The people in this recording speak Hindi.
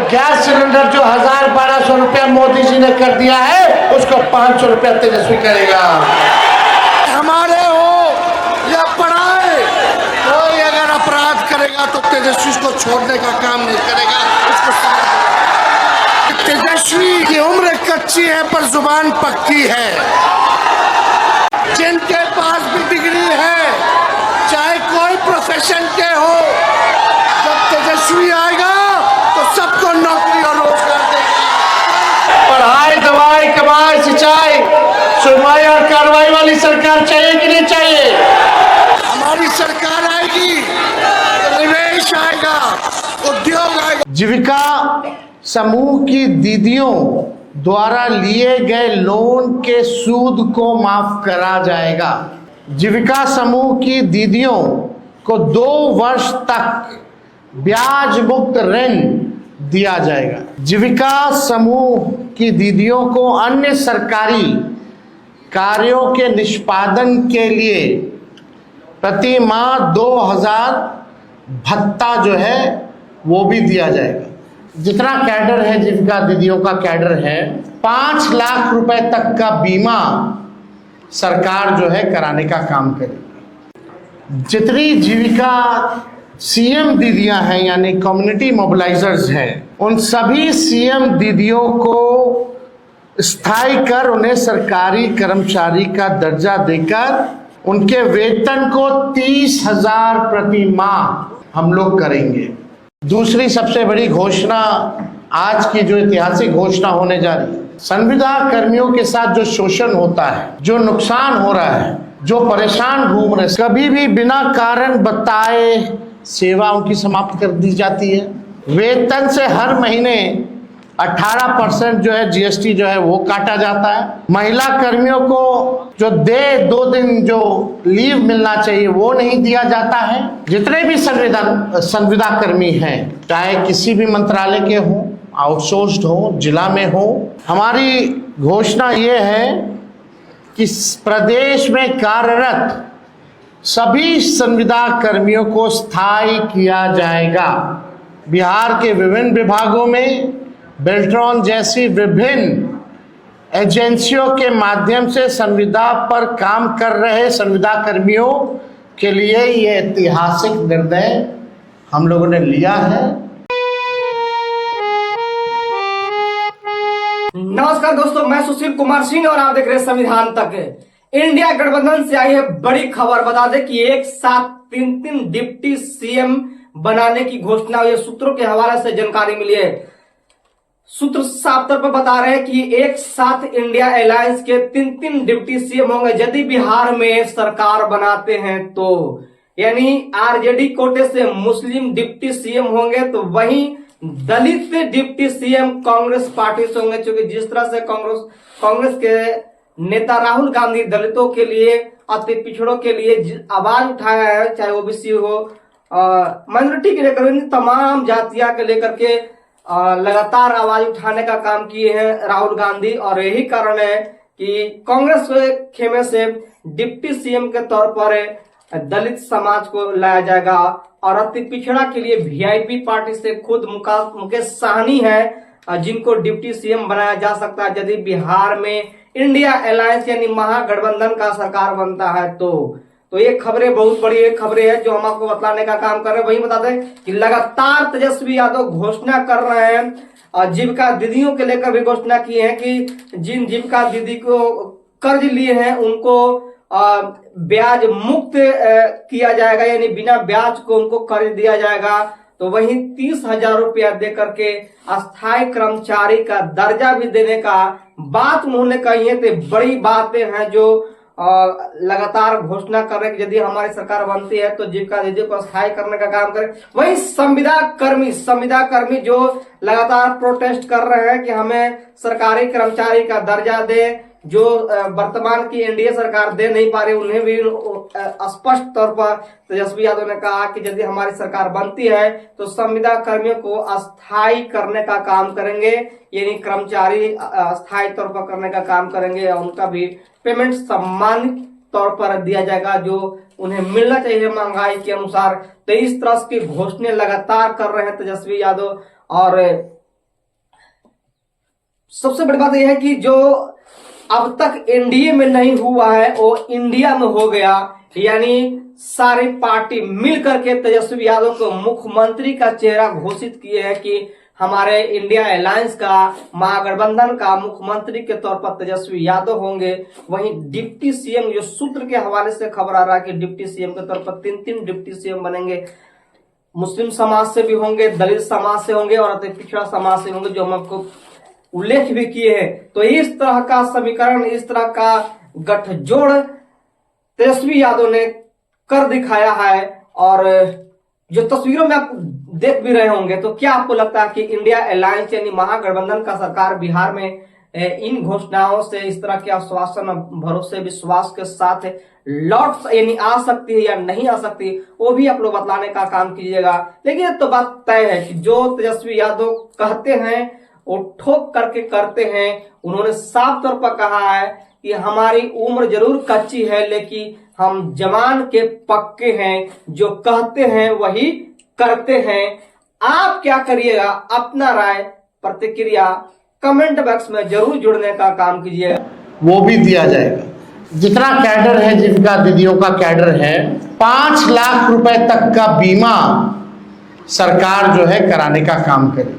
गैस सिलेंडर जो 1,000-1,200 रुपया मोदी जी ने कर दिया है, उसको 500 रुपया तेजस्वी करेगा। हमारे हो या पढ़ाए, कोई अगर अपराध करेगा तो तेजस्वी को छोड़ने का काम नहीं करेगा। तेजस्वी की उम्र कच्ची है पर जुबान पक्की है। जिनके पास भी डिग्री है, चाहे कोई प्रोफेशन के हो, जब तेजस्वी आएगा तो सबको नौकरी और रोजगार देगा। पढ़ाई, दवाई, कमाई, सिंचाई, सुनवाई और कार्रवाई वाली सरकार चाहिए कि नहीं चाहिए? हमारी सरकार आएगी, निवेश आएगा, उद्योग आएगा। जीविका समूह की दीदियों द्वारा लिए गए लोन के सूद को माफ करा जाएगा। जीविका समूह की दीदियों को 2 वर्ष तक ब्याज मुक्त ऋण दिया जाएगा। जीविका समूह की दीदियों को अन्य सरकारी कार्यों के निष्पादन के लिए प्रति माह 2,000 भत्ता जो है वो भी दिया जाएगा। जितना कैडर है, जीविका दीदियों का कैडर है, 5 लाख रुपए तक का बीमा सरकार जो है कराने का काम करेगी। जितनी जीविका सीएम दीदियां हैं यानी कम्युनिटी मोबिलाइजर्स हैं, उन सभी सीएम दीदियों को स्थायी कर उन्हें सरकारी कर्मचारी का दर्जा देकर उनके वेतन को 30,000 प्रति माह हम लोग करेंगे। दूसरी सबसे बड़ी घोषणा, आज की जो ऐतिहासिक घोषणा होने जा रही है, संविदा कर्मियों के साथ जो शोषण होता है, जो नुकसान हो रहा है, जो परेशान घूम रहे, कभी भी बिना कारण बताए सेवाओं की समाप्त कर दी जाती है। वेतन से हर महीने 18% जो है जीएसटी जो है वो काटा जाता है। महिला कर्मियों को जो 2 दिन जो लीव मिलना चाहिए वो नहीं दिया जाता है। जितने भी संविदा कर्मी हैं, चाहे किसी भी मंत्रालय के हों, आउटसोर्स्ड हो, जिला में हो, हमारी घोषणा ये है कि प्रदेश में कार्यरत सभी संविदा कर्मियों को स्थायी किया जाएगा। बिहार के विभिन्न विभागों में बेल्ट्रॉन जैसी विभिन्न एजेंसियों के माध्यम से संविदा पर काम कर रहे संविदा कर्मियों के लिए ये ऐतिहासिक निर्णय हम लोगों ने लिया है। नमस्कार दोस्तों, मैं सुशील कुमार सिंह और आप देख रहे हैं संविधान तक। इंडिया गठबंधन से आई है बड़ी खबर। बता दें कि एक साथ 3 डिप्टी सीएम बनाने की घोषणा हुई है। सूत्रों के हवाले से जानकारी मिली है। सूत्र साफ तौर पर बता रहे हैं कि एक साथ इंडिया अलायंस के 3 डिप्टी सीएम होंगे यदि बिहार में सरकार बनाते हैं तो, यानी आरजेडी कोटे से मुस्लिम डिप्टी सीएम होंगे तो वहीं दलित डिप्टी सीएम कांग्रेस पार्टी से होंगे। क्योंकि जिस तरह से कांग्रेस के नेता राहुल गांधी दलितों के लिए, अति पिछड़ों के लिए आवाज उठाया है, चाहे ओबीसी हो, माइनॉरिटी के लेकर, तमाम जातियां के लेकर के लगातार आवाज उठाने का काम किए हैं राहुल गांधी। और यही कारण है कि कांग्रेस के खेमे से डिप्टी सीएम के तौर पर दलित समाज को लाया जाएगा। और अति पिछड़ा के लिए वीआईपी पार्टी से खुद मुकेश सहनी है जिनको डिप्टी सीएम बनाया जा सकता है यदि बिहार में इंडिया अलायंस यानी महागठबंधन का सरकार बनता है तो ये खबरें बहुत बड़ी खबरें हैं जो हम आपको बतलाने का काम कर रहे हैं। वही बताते हैं कि लगातार तेजस्वी यादव घोषणा कर रहे हैं और जीविका दीदियों के लेकर भी घोषणा की है कि जिन जीविका दीदी को कर्ज लिए हैं उनको ब्याज मुक्त किया जाएगा, यानी बिना ब्याज को उनको कर्ज दिया जाएगा। तो वहीं 30,000 रुपया दे करके अस्थायी कर्मचारी का दर्जा भी देने का बात उन्होंने कही है। तो बड़ी बातें हैं जो लगातार घोषणा कर रहे हैं कि यदि हमारी सरकार बनती है तो जीविका दीदी को स्थायी करने का काम करें। वहीं संविदा कर्मी जो लगातार प्रोटेस्ट कर रहे हैं कि हमें सरकारी कर्मचारी का दर्जा दे, जो वर्तमान की एनडीए सरकार दे नहीं पा रही, उन्हें भी स्पष्ट तौर पर तेजस्वी यादव ने कहा कि यदि हमारी सरकार बनती है तो संविदा कर्मियों को अस्थायी करने का काम करेंगे, यानी कर्मचारी अस्थायी तौर पर करने का काम करेंगे और उनका भी पेमेंट सम्मानित तौर पर दिया जाएगा जो उन्हें मिलना चाहिए महंगाई के अनुसार। तो इस तरह की घोषणाएं लगातार कर रहे हैं तेजस्वी यादव। और सबसे बड़ी बात यह है कि जो अब तक एनडीए में नहीं हुआ है वो इंडिया में हो गया, यानी सारी पार्टी मिलकर के तेजस्वी यादव को मुख्यमंत्री का चेहरा घोषित किए हैं कि हमारे इंडिया अलायंस का, महागठबंधन का मुख्यमंत्री के तौर पर तेजस्वी यादव होंगे। वहीं डिप्टी सीएम, जो सूत्र के हवाले से खबर आ रहा है कि डिप्टी सीएम के तौर पर 3 डिप्टी सीएम बनेंगे, मुस्लिम समाज से भी होंगे, दलित समाज से होंगे और अति पिछड़ा समाज से होंगे, जो हम आपको उल्लेख भी किए हैं। तो इस तरह का समीकरण, इस तरह का गठजोड़ तेजस्वी यादव ने कर दिखाया है। और जो तस्वीरों में आप देख भी रहे होंगे, तो क्या आपको लगता है कि इंडिया अलायंस यानी महागठबंधन का सरकार बिहार में इन घोषणाओं से, इस तरह के आश्वासन, भरोसे, विश्वास के साथ लौट यानी आ सकती है या नहीं आ सकती, वो भी आप लोग बतलाने का काम कीजिएगा। लेकिन तो बात तय है कि जो तेजस्वी यादव कहते हैं वो ठोक करके करते हैं। उन्होंने साफ तौर पर कहा है कि हमारी उम्र जरूर कच्ची है लेकिन हम जवान के पक्के हैं, जो कहते हैं वही करते हैं। आप क्या करिएगा, अपना राय, प्रतिक्रिया कमेंट बॉक्स में जरूर जुड़ने का काम कीजिएगा। वो भी दिया जाएगा। जितना कैडर है, जीविका दीदियों का कैडर है, 5 लाख रुपए तक का बीमा सरकार जो है कराने का काम करे।